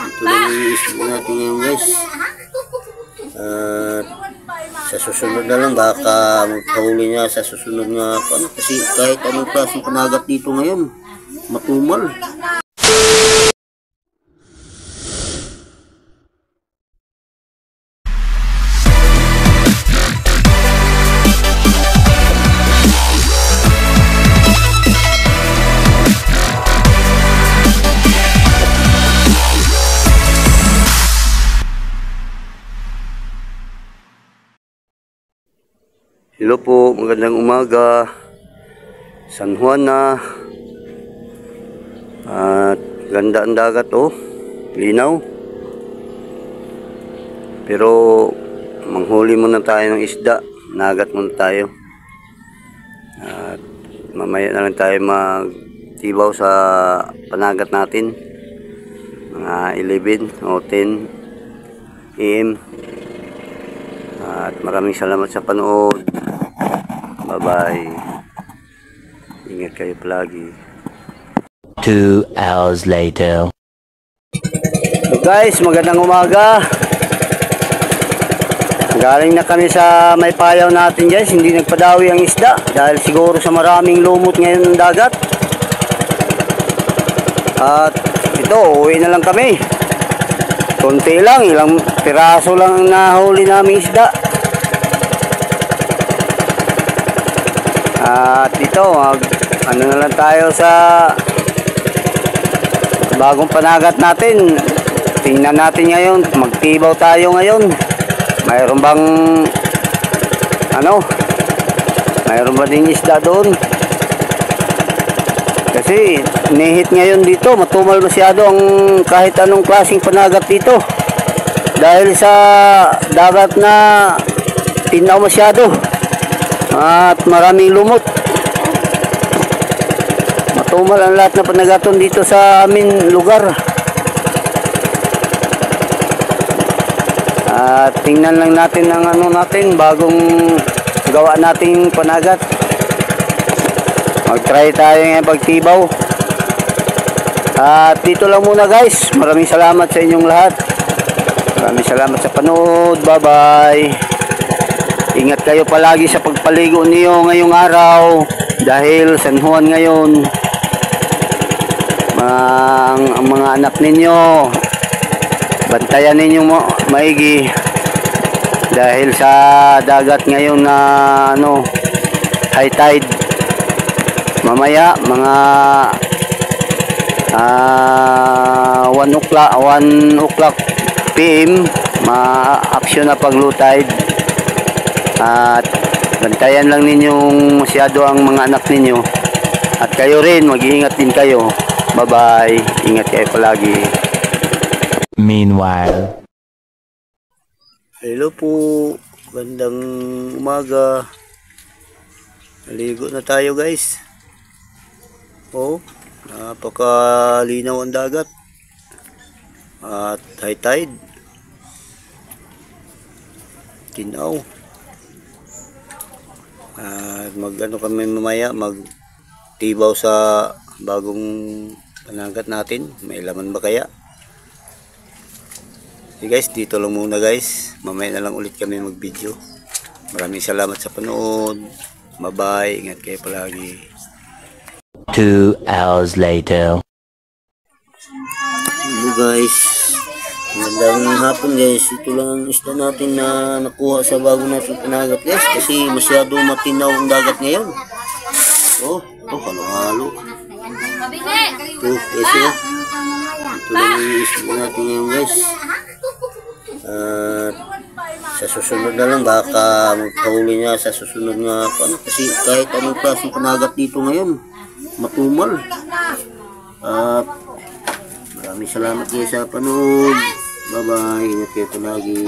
Ito lang i-isip natin ngayon guys. Sa susunod na lang baka magkahuli niya sa susunod nga ano, kasi kahit anong klaseng panagat dito ngayon matumal. Hello po, magandang umaga. San Juan na. At ganda ang dagat oh. Linaw. Pero manghuli muna tayo ng isda. Nagat muna tayo. At mamaya na lang tayo magtibaw sa panagat natin. Mga 11 o 10 AM. At maraming salamat sa panood. Bye-bye. Ingat kayo palagi. 2 hours later. So guys, magandang umaga. Galing na kami sa may payaw natin guys. Hindi nagpadawi ang isda. Dahil siguro sa maraming lumot ngayon ng dagat. At ito, uwi na lang kami. Konti lang, ilang piraso lang ang nahuli naming isda. At ito, ano na lang tayo sa bagong panagat natin. Tingnan natin ngayon, magtibaw tayo ngayon. Mayroon bang mayroon ba ding isda doon? Kasi nihit ngayon dito, matumal masyado ang kahit anong klaseng panagat dito. Dahil sa dagat na tinaw masyado. At maraming lumot. Matumal ang lahat na panagaton dito sa amin lugar. At tingnan lang natin ang natin bagong gawa nating panagat. Mag-try tayo ng pagtibaw. At dito lang muna guys. Maraming salamat sa inyong lahat. Maraming salamat sa panood. Bye bye. Ingat kayo palagi sa pagpaligo niyo ngayong araw dahil San Juan ngayon. Ang mga anak ninyo, bantayan ninyo maigi dahil sa dagat ngayon na high tide. Mamaya mga 1 o'clock PM ma-action na pag low tide. At bantayan lang ninyong masyado ang mga anak ninyo. At kayo rin, mag-iingat din kayo. Bye-bye. Ingat kayo palagi. Meanwhile. Hello po. Gandang umaga. Naligo na tayo guys. Oh, napakalinaw ang dagat. At high tide. Tinaw. Mag-ano kami mamaya, magtibaw sa bagong panagat natin. May laman ba kaya? Okay guys, dito lang muna guys. Mamaya na lang ulit kami mag-video. Maraming salamat sa panood. Bye-bye. Ingat kayo palagi. 2 hours later. Hello guys. Magandang hapon guys. Ito lang ang isda natin na nakuha sa bago natin panagat guys. Kasi masyado matinaw ang dagat ngayon. Oh, ito halo-halo. Ito guys oh. Ito lang ang isda natin ngayon guys. Sa susunod na lang baka magkahuli niya sa susunod nga ano. Kasi kahit anong klaseng panagat dito ngayon matumal. Maraming salamat guys sa panood. Bye bye. Ingat kayo palagi.